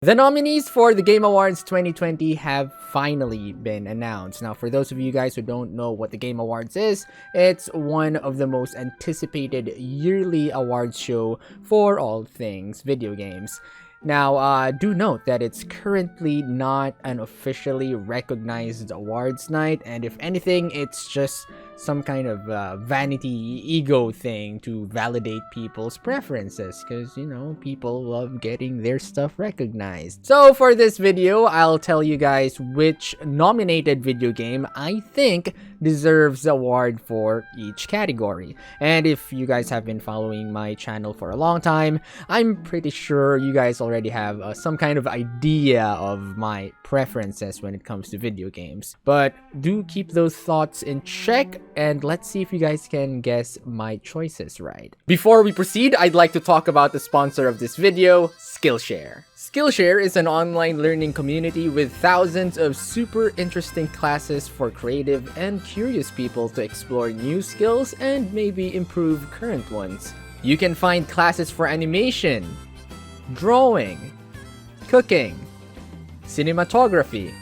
The nominees for the Game Awards 2020 have finally been announced. Now, for those of you guys who don't know what the Game Awards is, it's one of the most anticipated yearly awards show for all things video games. Now, do note that it's currently not an officially recognized awards night, and if anything, it's just some kind of vanity ego thing to validate people's preferences, because people love getting their stuff recognized. So for this video, I'll tell you guys which nominated video game I think deserves the award for each category. And if you guys have been following my channel for a long time, I'm pretty sure you guys already have some kind of idea of my preferences when it comes to video games. But do keep those thoughts in check, and let's see if you guys can guess my choices right. Before we proceed, I'd like to talk about the sponsor of this video, Skillshare. Skillshare is an online learning community with thousands of super interesting classes for creative and curious people to explore new skills and maybe improve current ones. You can find classes for animation, drawing, cooking, cinematography,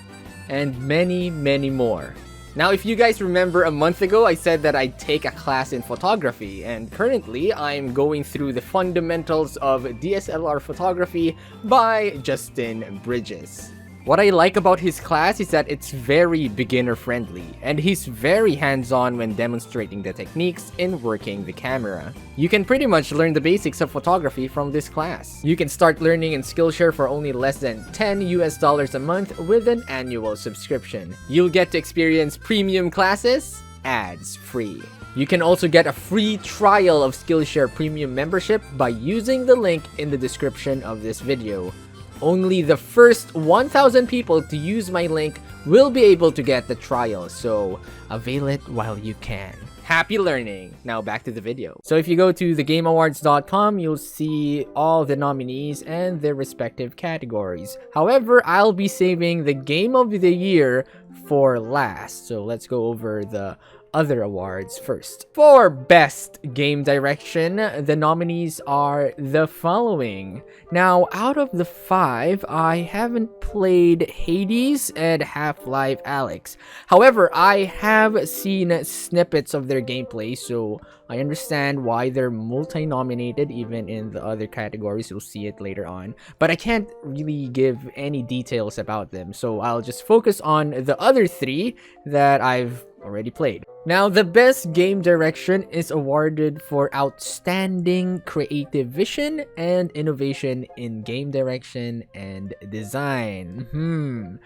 and many more. Now, if you guys remember a month ago, I said that I'd take a class in photography, and currently I'm going through the fundamentals of DSLR photography by Justin Bridges. What I like about his class is that it's very beginner friendly, and he's very hands-on when demonstrating the techniques in working the camera. You can pretty much learn the basics of photography from this class. You can start learning in Skillshare for only less than $10 a month with an annual subscription. You'll get to experience premium classes, ads free. You can also get a free trial of Skillshare Premium membership by using the link in the description of this video. Only the first 1,000 people to use my link will be able to get the trial, so avail it while you can. Happy learning! Now back to the video. So if you go to thegameawards.com, you'll see all the nominees and their respective categories. However, I'll be saving the Game of the Year for last, so let's go over the other awards first. For Best Game Direction, the nominees are the following. Now, out of the 5, I haven't played Hades and Half-Life Alyx. However, I have seen snippets of their gameplay, so I understand why they're multi-nominated even in the other categories. You'll see it later on. But I can't really give any details about them, so I'll just focus on the other 3 that I've already played. Now, the Best Game Direction is awarded for outstanding creative vision and innovation in game direction and design.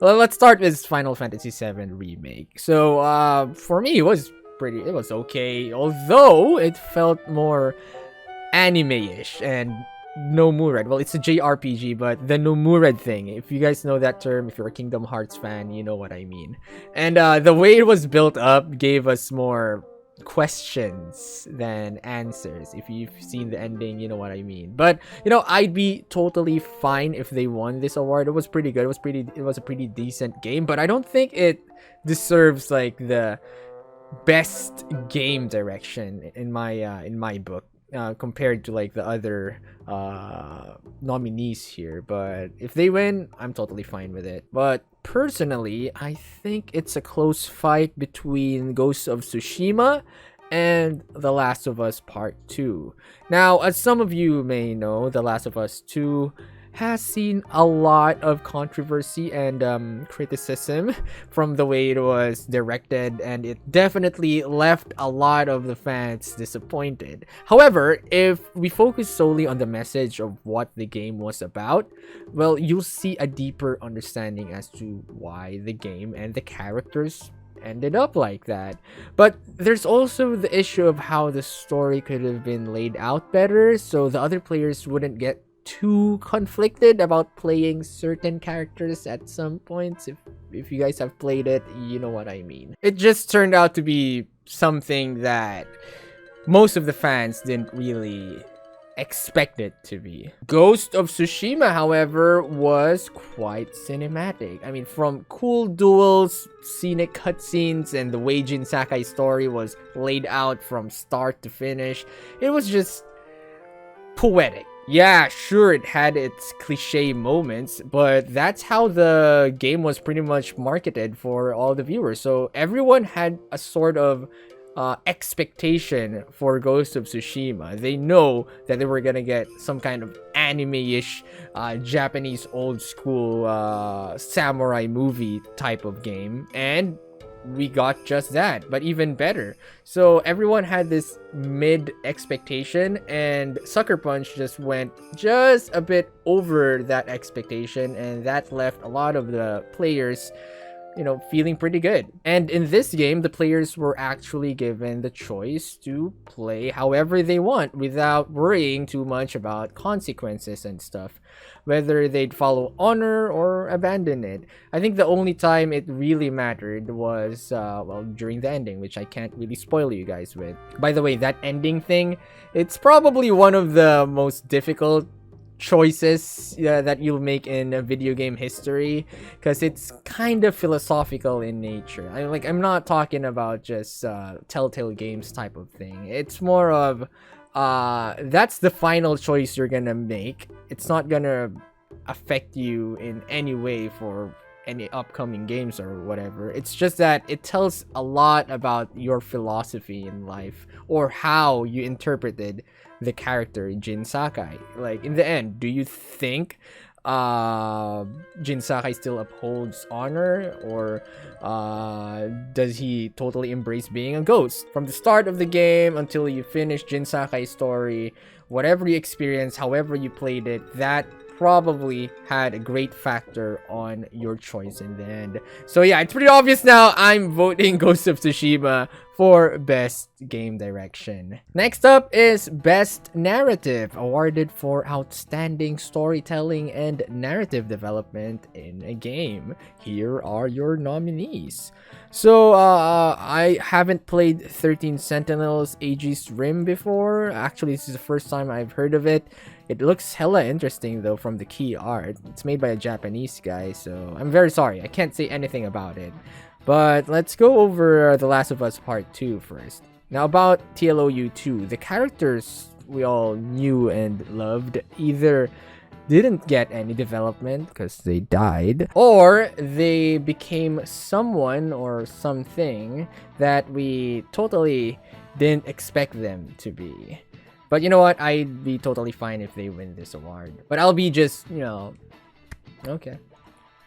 Well, let's start with Final Fantasy VII Remake. So, for me, it was okay, although it felt more anime-ish and Nomurad. Well, it's a JRPG, but the Nomurad thing, if you guys know that term, if you're a Kingdom Hearts fan, you know what I mean. And the way it was built up gave us more questions than answers. If you've seen the ending, you know what I mean. But I'd be totally fine if they won this award. It was pretty good. It was a pretty decent game, but I don't think it deserves like the best game direction in my book. Compared to like the other nominees here, but if they win, I'm totally fine with it. But personally, I think it's a close fight between Ghost of Tsushima and The Last of Us Part 2. Now, as some of you may know, The Last of Us 2 has seen a lot of controversy and criticism from the way it was directed, and it definitely left a lot of the fans disappointed. However, if we focus solely on the message of what the game was about, well, you'll see a deeper understanding as to why the game and the characters ended up like that. But there's also the issue of how the story could have been laid out better, so the other players wouldn't get too conflicted about playing certain characters at some points. If you guys have played it, you know what I mean. It just turned out to be something that most of the fans didn't really expect it to be. Ghost of Tsushima, however, was quite cinematic. I mean, from cool duels, scenic cutscenes, and the way Jin Sakai's story was laid out from start to finish, it was just poetic. Yeah, sure, it had its cliche moments, but that's how the game was pretty much marketed for all the viewers. So everyone had a sort of expectation for Ghost of Tsushima. They know that they were gonna get some kind of anime-ish, Japanese old school samurai movie type of game, and we got just that, but even better. So everyone had this mid expectation, and Sucker Punch just went just a bit over that expectation, and that left a lot of the players, feeling pretty good. And in this game, the players were actually given the choice to play however they want without worrying too much about consequences and stuff, whether they'd follow honor or abandon it. I think the only time it really mattered was, well, during the ending, which I can't really spoil you guys with. By the way, that ending thing, it's probably one of the most difficult choices that you'll make in a video game history, because it's kind of philosophical in nature. I'm not talking about just Telltale Games type of thing. It's more of that's the final choice you're gonna make. It's not gonna affect you in any way for any upcoming games or whatever. It's just that it tells a lot about your philosophy in life, or how you interpreted the character Jin Sakai. Like, in the end, do you think Jin Sakai still upholds honor, or does he totally embrace being a ghost? From the start of the game until you finish Jin Sakai's story, whatever you experience, however you played it, that probably had a great factor on your choice in the end. So yeah, it's pretty obvious now. I'm voting Ghost of Tsushima for Best Game Direction. Next up is Best Narrative, awarded for outstanding storytelling and narrative development in a game. Here are your nominees. So, I haven't played 13 Sentinels Aegis Rim before. Actually, this is the first time I've heard of it. It looks hella interesting though from the key art. It's made by a Japanese guy, so I'm very sorry. I can't say anything about it. But let's go over The Last of Us Part 2 first. Now, about TLOU 2, the characters we all knew and loved either didn't get any development because they died, or they became someone or something that we totally didn't expect them to be. But you know what? I'd be totally fine if they win this award. But I'll be just, okay.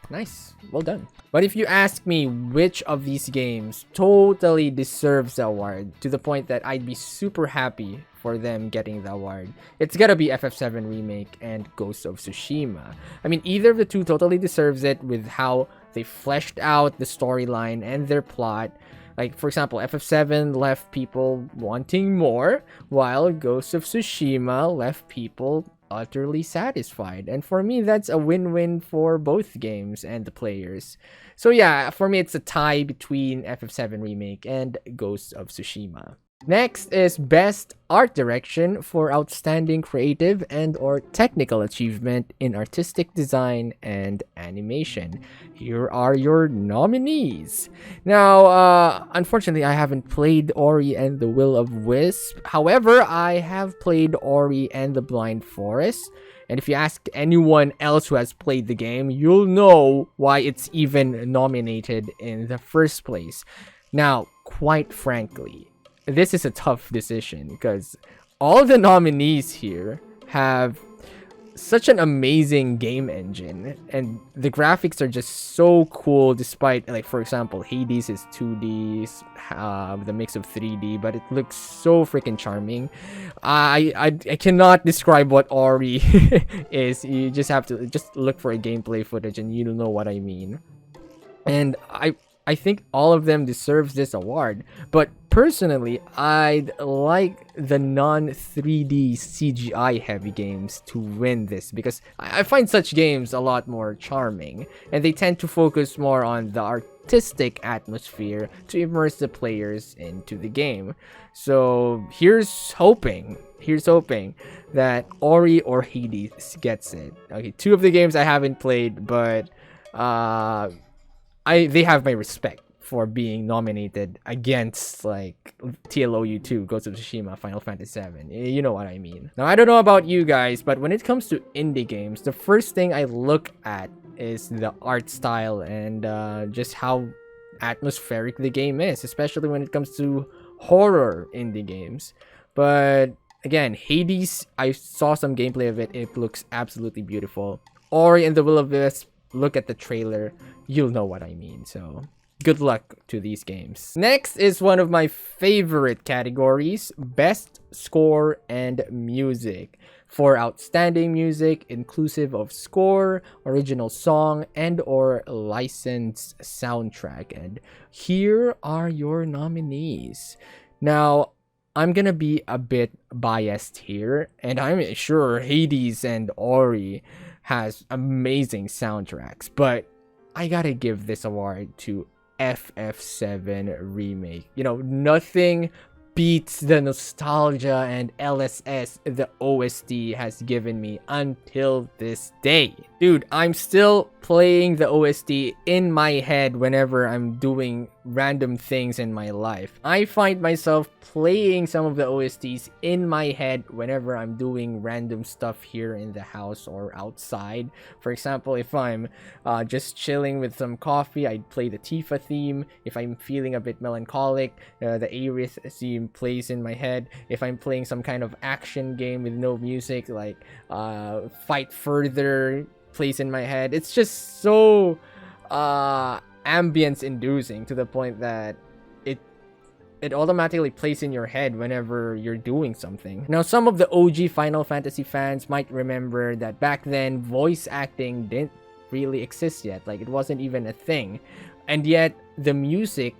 Nice. Well done. But if you ask me which of these games totally deserves the award, to the point that I'd be super happy for them getting the award, it's gotta be FF7 Remake and Ghost of Tsushima. I mean, either of the two totally deserves it with how they fleshed out the storyline and their plot. Like, for example, FF7 left people wanting more, while Ghost of Tsushima left people utterly satisfied. And for me, that's a win-win for both games and the players. So yeah, for me, it's a tie between FF7 Remake and Ghost of Tsushima. Next is Best Art Direction for outstanding creative and or technical achievement in artistic design and animation. Here are your nominees. Now, unfortunately, I haven't played Ori and the Will of Wisp. However, I have played Ori and the Blind Forest. And if you ask anyone else who has played the game, you'll know why it's even nominated in the first place. Now, quite frankly, this is a tough decision because all the nominees here have such an amazing game engine, and the graphics are just so cool, despite, like, for example, Hades is 2D with a mix of 3D, but it looks so freaking charming. I cannot describe what Ori is. You just have to just look for a gameplay footage and you'll know what I mean. And I think all of them deserves this award, but personally, I'd like the non-3D CGI heavy games to win this, because I find such games a lot more charming, and they tend to focus more on the artistic atmosphere to immerse the players into the game. So here's hoping that Ori or Hades gets it. Okay, two of the games I haven't played, but they have my respect for being nominated against like TLOU 2, Ghost of Tsushima, Final Fantasy 7. You know what I mean. Now, I don't know about you guys, but when it comes to indie games, the first thing I look at is the art style and just how atmospheric the game is, especially when it comes to horror indie games. But again, Hades, I saw some gameplay of it. It looks absolutely beautiful. Ori and the Will of the Wisp, look at the trailer. You'll know what I mean. So good luck to these games. Next is one of my favorite categories, Best Score and Music. For outstanding music, inclusive of score, original song, and or licensed soundtrack. And here are your nominees. Now, I'm gonna be a bit biased here, and I'm sure Hades and Ori has amazing soundtracks, but I gotta give this award to FF7 Remake. You know, nothing beats the nostalgia and LSS the OST has given me until this day. Dude, I'm still playing the OST in my head whenever I'm doing random things in my life. I find myself playing some of the OSTs in my head whenever I'm doing random stuff here in the house or outside. For example, if I'm just chilling with some coffee, I'd play the Tifa theme. If I'm feeling a bit melancholic, the Aerith theme plays in my head. If I'm playing some kind of action game with no music, like Fight Further plays in my head. It's just so ambience inducing to the point that it automatically plays in your head whenever you're doing something. Now, some of the OG Final Fantasy fans might remember that back then voice acting didn't really exist yet. Like, it wasn't even a thing, and yet the music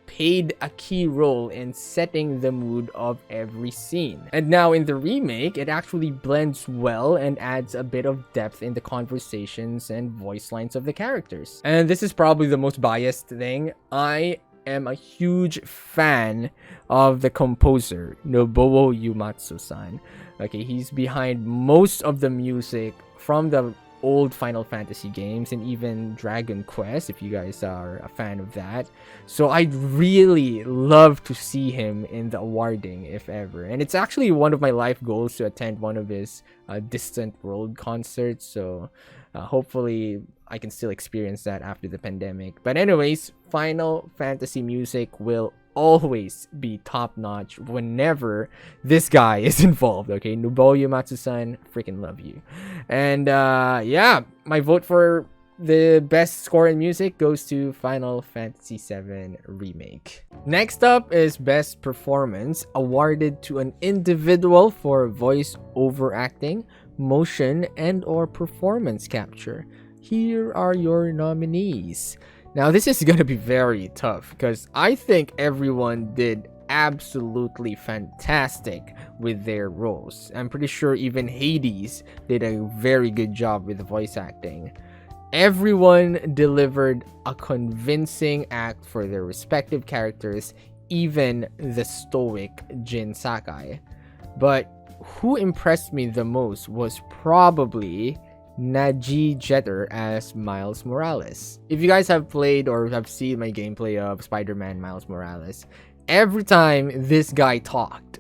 played a key role in setting the mood of every scene. And now in the remake, it actually blends well and adds a bit of depth in the conversations and voice lines of the characters. And this is probably the most biased thing. I am a huge fan of the composer, Nobuo Uematsu-san. Okay, he's behind most of the music from the old Final Fantasy games and even Dragon Quest, if you guys are a fan of that. So I'd really love to see him in the awarding, if ever. And it's actually one of my life goals to attend one of his Distant World concerts. So hopefully I can still experience that after the pandemic. But anyways, Final Fantasy music will always be top-notch whenever this guy is involved. Okay, Nobuo Uematsu-san, freaking love you. And yeah, my vote for the best score in music goes to Final Fantasy VII Remake. Next up is Best Performance, awarded to an individual for voice over acting, motion, and or performance capture. Here are your nominees. Now, this is gonna be very tough because I think everyone did absolutely fantastic with their roles. I'm pretty sure even Hades did a very good job with the voice acting. Everyone delivered a convincing act for their respective characters, even the stoic Jin Sakai. But who impressed me the most was probably Nadji Jeter as Miles Morales. If you guys have played or have seen my gameplay of Spider-Man Miles Morales, every time this guy talked,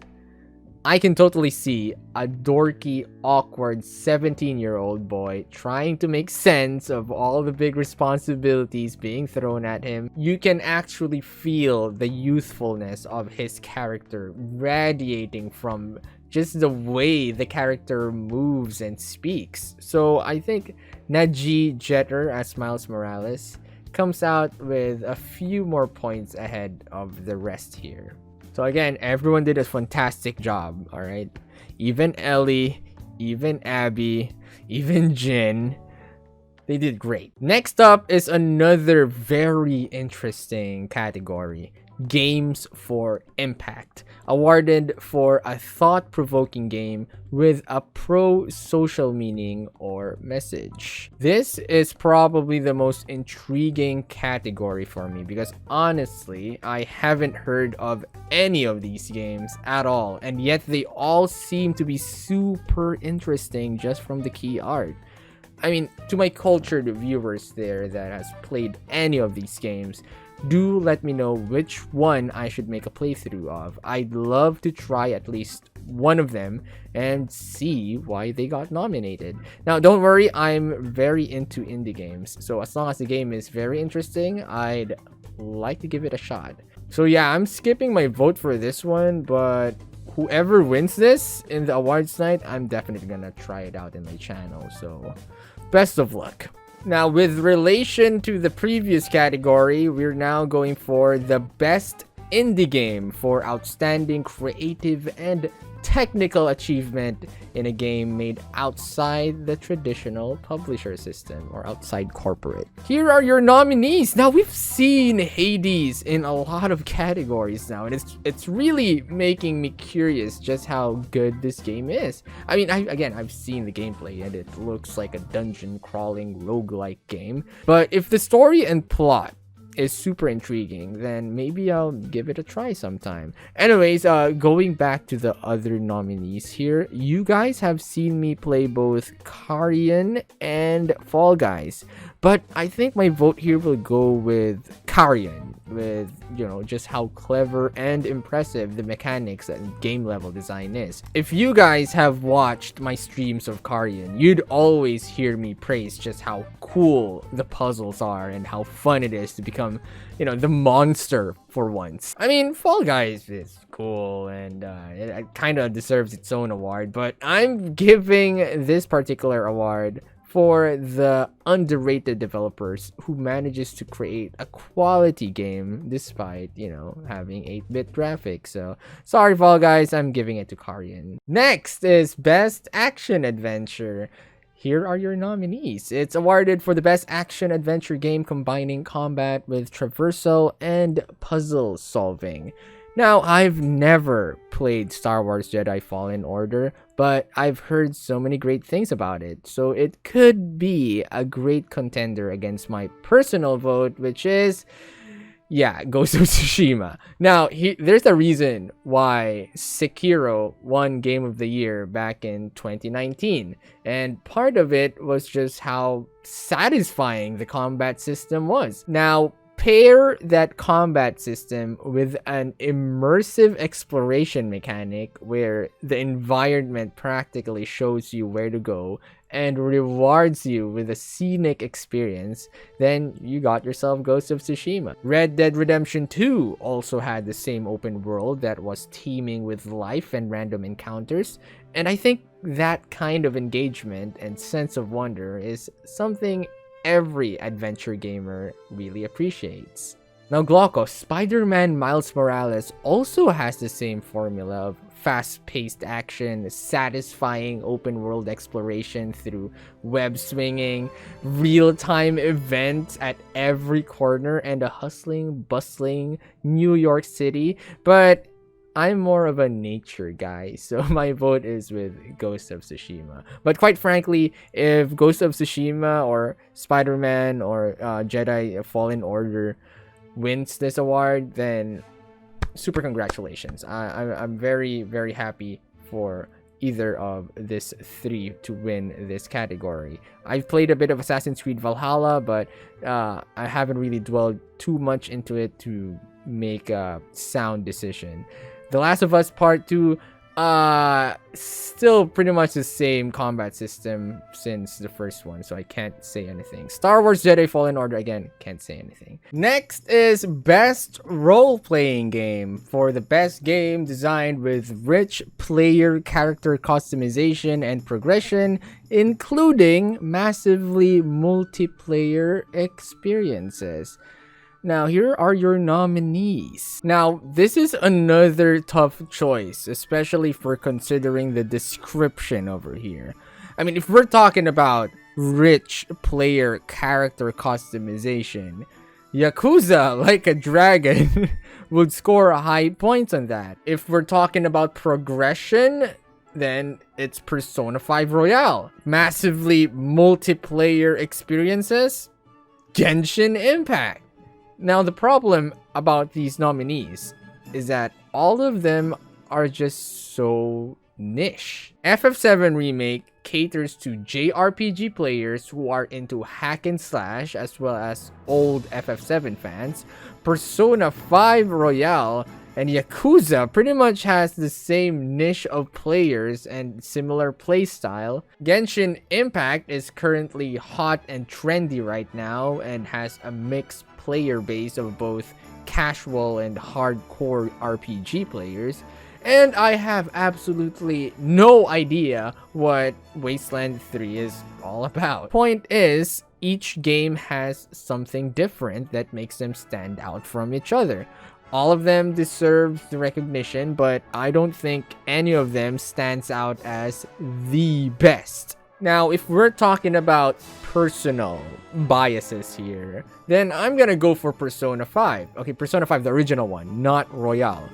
I can totally see a dorky, awkward 17-year-old boy trying to make sense of all the big responsibilities being thrown at him. You can actually feel the youthfulness of his character radiating from just the way the character moves and speaks. So I think Nadji Jeter as Miles Morales comes out with a few more points ahead of the rest here. So again, everyone did a fantastic job, alright? Even Ellie, even Abby, even Jin, they did great. Next up is another very interesting category, Games for Impact, awarded for a thought-provoking game with a pro-social meaning or message. This is probably the most intriguing category for me because honestly, I haven't heard of any of these games at all, and yet they all seem to be super interesting just from the key art. I mean, to my cultured viewers there that has played any of these games, do let me know which one I should make a playthrough of. I'd love to try at least one of them and see why they got nominated. Now, don't worry, I'm very into indie games, so as long as the game is very interesting, I'd like to give it a shot. So yeah, I'm skipping my vote for this one, but whoever wins this in the awards night, I'm definitely gonna try it out in my channel, so best of luck. Now, with relation to the previous category, we're now going for the best indie game for outstanding creative and technical achievement in a game made outside the traditional publisher system or outside corporate. Here are your nominees. Now, we've seen Hades in a lot of categories now, and it's really making me curious just how good this game is. I mean, I've seen the gameplay and it looks like a dungeon crawling roguelike game, but if the story and plot is super intriguing, then maybe I'll give it a try sometime. Anyways, going back to the other nominees here, you guys have seen me play both Carrion and Fall Guys, but I think my vote here will go with Carrion, with, you know, just how clever and impressive the mechanics and game level design is. If you guys have watched my streams of Carrion, you'd always hear me praise just how cool the puzzles are and how fun it is to become, you know, the monster for once. I mean, Fall Guys is cool and it kind of deserves its own award, but I'm giving this particular award for the underrated developers who manages to create a quality game despite, you know, having 8-bit graphics. So sorry, Fall Guys, I'm giving it to Carrion. Next is Best Action Adventure. Here are your nominees. It's awarded for the best action adventure game combining combat with traversal and puzzle solving. Now, I've never played Star Wars Jedi Fallen Order, but I've heard so many great things about it, so it could be a great contender against my personal vote, which is, yeah, Ghost of Tsushima. Now, there's a reason why Sekiro won Game of the Year back in 2019, and part of it was just how satisfying the combat system was. Now, pair that combat system with an immersive exploration mechanic where the environment practically shows you where to go and rewards you with a scenic experience, then you got yourself Ghost of Tsushima. Red Dead Redemption 2 also had the same open world that was teeming with life and random encounters, and I think that kind of engagement and sense of wonder is something every adventure gamer really appreciates. Now, GLOCO, Spider-Man Miles Morales also has the same formula of fast-paced action, satisfying open-world exploration through web swinging, real-time events at every corner, and a hustling, bustling New York City, but I'm more of a nature guy, so my vote is with Ghost of Tsushima. But quite frankly, if Ghost of Tsushima or Spider-Man or Jedi Fallen Order wins this award, then super congratulations. I'm very, very happy for either of this three to win this category. I've played a bit of Assassin's Creed Valhalla, but I haven't really dwelled too much into it to make a sound decision. The Last of Us Part 2, still pretty much the same combat system since the first one, so I can't say anything. Star Wars Jedi Fallen Order, again, can't say anything. Next is Best Role-Playing Game for the best game designed with rich player character customization and progression, including massively multiplayer experiences. Now, here are your nominees. Now, this is another tough choice, especially for considering the description over here. I mean, if we're talking about rich player character customization, Yakuza Like a Dragon would score high points on that. If we're talking about progression, then it's Persona 5 Royale. Massively multiplayer experiences, Genshin Impact. Now, the problem about these nominees is that all of them are just so niche. FF7 Remake caters to JRPG players who are into hack and slash as well as old FF7 fans. Persona 5 Royale and Yakuza pretty much has the same niche of players and similar playstyle. Genshin Impact is currently hot and trendy right now and has a mixed player base of both casual and hardcore RPG players. And I have absolutely no idea what Wasteland 3 is all about. Point is, each game has something different that makes them stand out from each other. All of them deserve the recognition, but I don't think any of them stands out as the best. Now, if we're talking about personal biases here, then I'm gonna go for Persona 5. Okay, Persona 5, the original one, not Royale.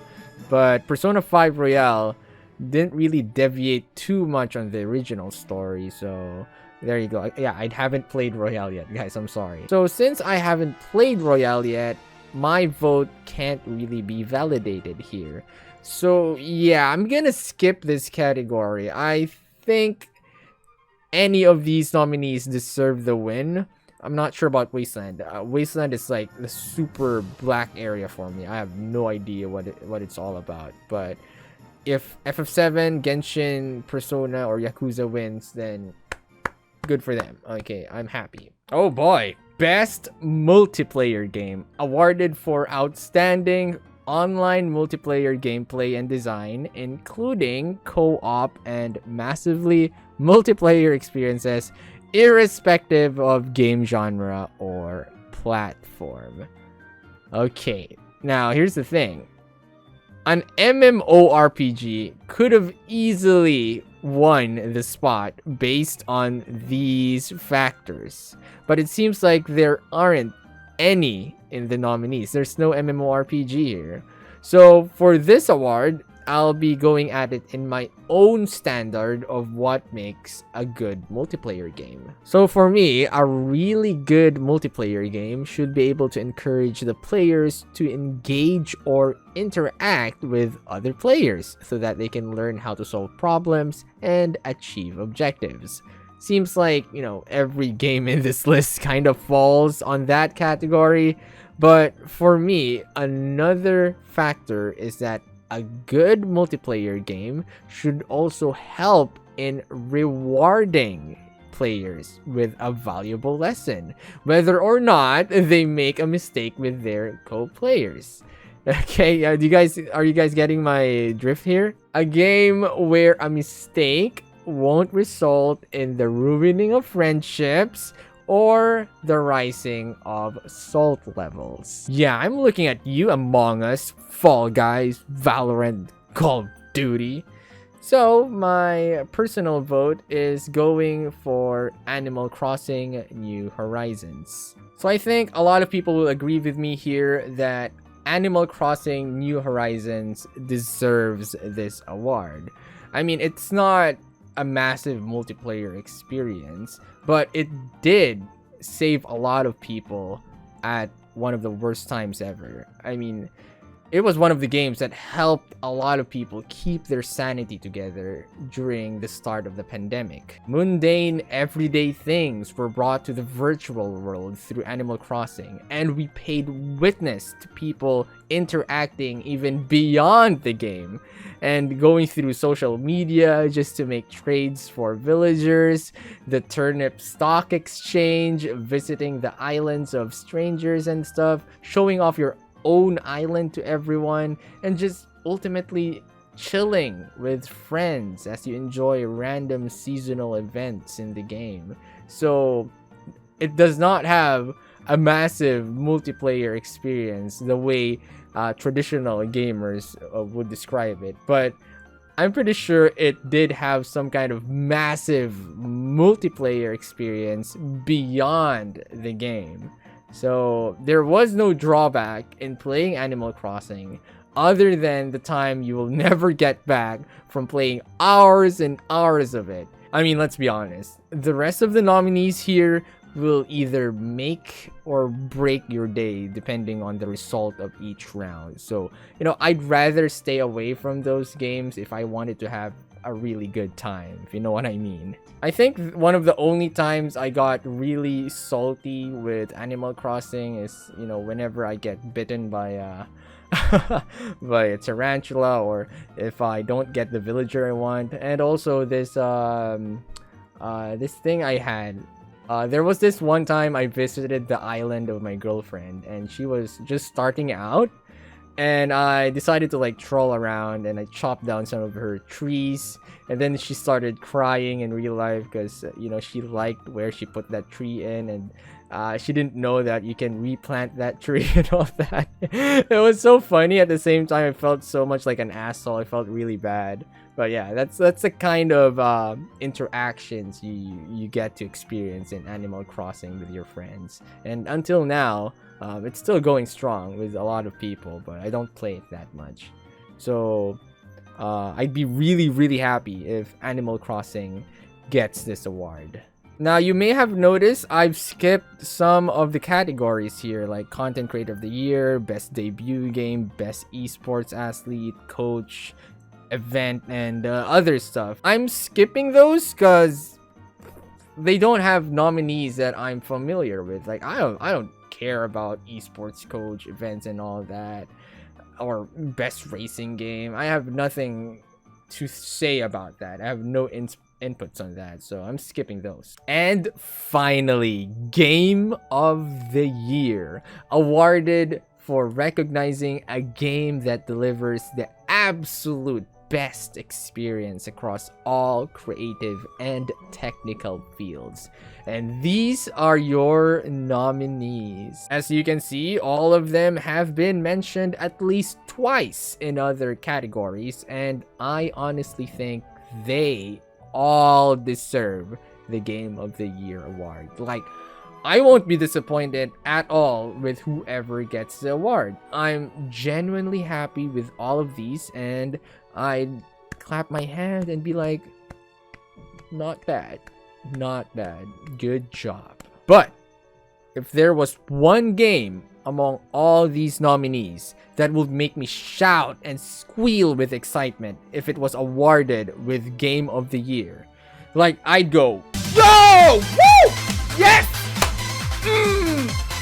But Persona 5 Royale didn't really deviate too much on the original story, so there you go. Yeah, I haven't played Royale yet, guys, I'm sorry. So since I haven't played Royale yet, my vote can't really be validated here. So yeah, I'm gonna skip this category. I think any of these nominees deserve the win. I'm not sure about Wasteland. Wasteland is like the super black area for me. I have no idea what it's all about. But if FF7, Genshin, Persona, or Yakuza wins, then good for them. Okay, I'm happy. Oh boy. Best multiplayer game. Awarded for outstanding online multiplayer gameplay and design, including co-op and massively multiplayer experiences, irrespective of game genre or platform. Okay, now here's the thing. An MMORPG could have easily won the spot based on these factors, but it seems like there aren't any in the nominees. There's no MMORPG here. So for this award, I'll be going at it in my own standard of what makes a good multiplayer game. So for me, a really good multiplayer game should be able to encourage the players to engage or interact with other players so that they can learn how to solve problems and achieve objectives. Seems like, you know, every game in this list kind of falls on that category. But for me, another factor is that a good multiplayer game should also help in rewarding players with a valuable lesson, whether or not they make a mistake with their co-players. Okay, are you guys getting my drift here? A game where a mistake won't result in the ruining of friendships or the rising of salt levels. Yeah, I'm looking at you, Among Us, Fall Guys, Valorant, Call of Duty. So my personal vote is going for Animal Crossing New Horizons. So I think a lot of people will agree with me here that Animal Crossing New Horizons deserves this award. I mean, it's not a massive multiplayer experience, but it did save a lot of people at one of the worst times ever. I mean, it was one of the games that helped a lot of people keep their sanity together during the start of the pandemic. Mundane, everyday things were brought to the virtual world through Animal Crossing, and we paid witness to people interacting even beyond the game and going through social media just to make trades for villagers, the turnip stock exchange, visiting the islands of strangers and stuff, showing off your own island to everyone, and just ultimately chilling with friends as you enjoy random seasonal events in the game. So it does not have a massive multiplayer experience the way traditional gamers would describe it, but I'm pretty sure it did have some kind of massive multiplayer experience beyond the game. So there was no drawback in playing Animal Crossing other than the time you will never get back from playing hours and hours of it. I mean, let's be honest. The rest of the nominees here will either make or break your day depending on the result of each round. So, you know, I'd rather stay away from those games if I wanted to have a really good time, if you know what I mean. I think one of the only times I got really salty with Animal Crossing is, you know, whenever I get bitten by by a tarantula, or if I don't get the villager I want. And also this this thing I had. There was this one time I visited the island of my girlfriend, and she was just starting out, and I decided to like troll around, and I chopped down some of her trees, and then she started crying in real life because you know, she liked where she put that tree in, and she didn't know that you can replant that tree and all that. It was so funny. At the same time, I felt so much like an asshole. I felt really bad. But yeah, that's the kind of interactions you get to experience in Animal Crossing with your friends. And until now, it's still going strong with a lot of people, but I don't play it that much. So I'd be really happy if Animal Crossing gets this award. Now, you may have noticed I've skipped some of the categories here, like Content Creator of the Year, Best Debut Game, Best Esports Athlete, Coach, Event, and other stuff. I'm skipping those because they don't have nominees that I'm familiar with. Like, I don't care about esports coach, events, and all that, or best racing game. I have nothing to say about that. I have no inputs on that, so I'm skipping those. And finally, Game of the Year, awarded for recognizing a game that delivers the absolute best experience across all creative and technical fields. And these are your nominees. As you can see, all of them have been mentioned at least twice in other categories, and I honestly think they all deserve the Game of the Year award. Like, I won't be disappointed at all with whoever gets the award. I'm genuinely happy with all of these, and I'd clap my hand and be like, not bad, not bad, good job. But if there was one game among all these nominees that would make me shout and squeal with excitement if it was awarded with Game of the Year, like, I'd go, yo! Woo! Yes!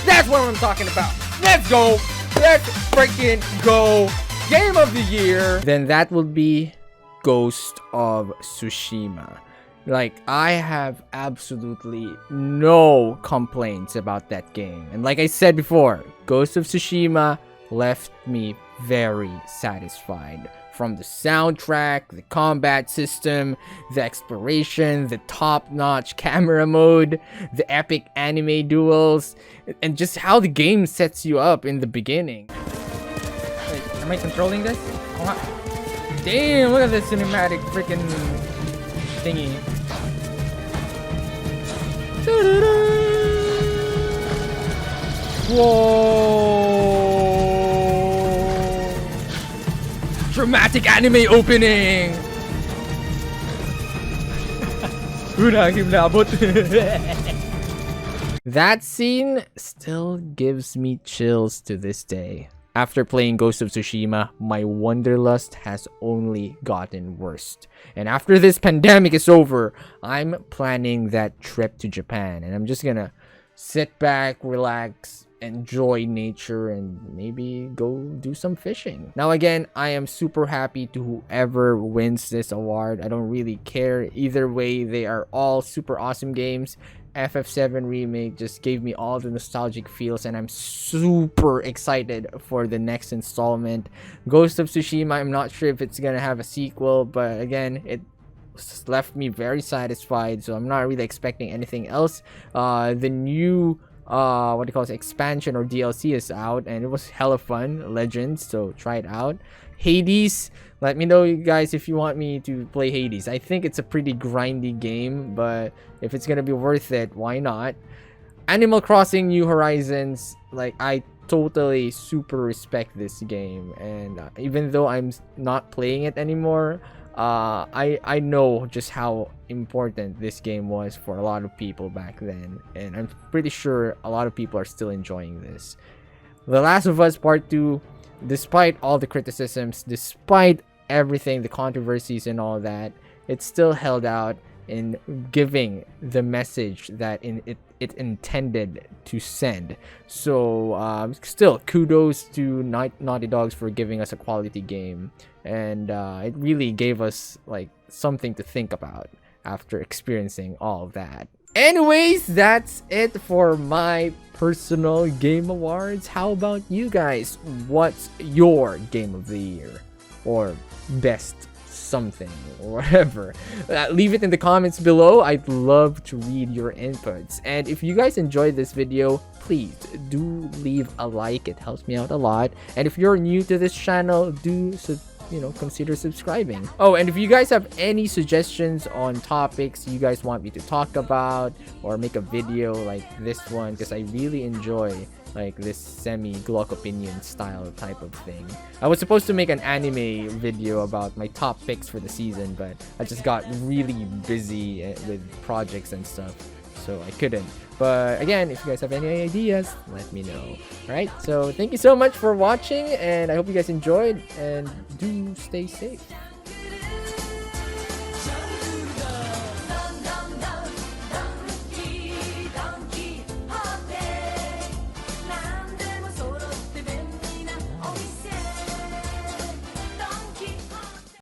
That's what I'm talking about. Let's go! Let's freaking go! Game of the Year! Then that would be Ghost of Tsushima. Like, I have absolutely no complaints about that game. And like I said before, Ghost of Tsushima left me very satisfied. From the soundtrack, the combat system, the exploration, the top-notch camera mode, the epic anime duels, and just how the game sets you up in the beginning. Wait, am I controlling this? Oh, wow. Damn, look at this cinematic freaking thingy. Whoa! Dramatic anime opening! That scene still gives me chills to this day. After playing Ghost of Tsushima, my wanderlust has only gotten worse. And after this pandemic is over, I'm planning that trip to Japan, and I'm just gonna sit back, relax, enjoy nature, and maybe go do some fishing. Now again, I am super happy to whoever wins this award. I don't really care either way. They are all super awesome games. FF7 Remake just gave me all the nostalgic feels, and I'm super excited for the next installment. Ghost of Tsushima, I'm not sure if it's gonna have a sequel, but again, it left me very satisfied, so I'm not really expecting anything else. The new what do you call it, expansion or DLC is out, and it was hella fun. Legends, so try it out. Hades, let me know, you guys, if you want me to play Hades. I think it's a pretty grindy game, but if it's gonna be worth it, why not? Animal Crossing New Horizons, like, I totally super respect this game, and even though I'm not playing it anymore, I know just how important this game was for a lot of people back then, and I'm pretty sure a lot of people are still enjoying this. The Last of Us Part 2, despite all the criticisms, despite everything, the controversies and all that, it still held out in giving the message that it intended to send. So still kudos to Naughty Dogs for giving us a quality game, and it really gave us like something to think about after experiencing all of that. Anyways, that's it for my personal game awards. How about you guys? What's your game of the year or best something or whatever? Leave it in the comments below. I'd love to read your inputs. And if you guys enjoyed this video, please do leave a like. It helps me out a lot. And if you're new to this channel, do consider subscribing. Oh, and if you guys have any suggestions on topics you guys want me to talk about or make a video like this one, because I really enjoy like this GLOCOpinion style type of thing. I was supposed to make an anime video about my top picks for the season, but I just got really busy with projects and stuff, so I couldn't. But again, if you guys have any ideas, let me know. Alright, so thank you so much for watching, and I hope you guys enjoyed, and do stay safe.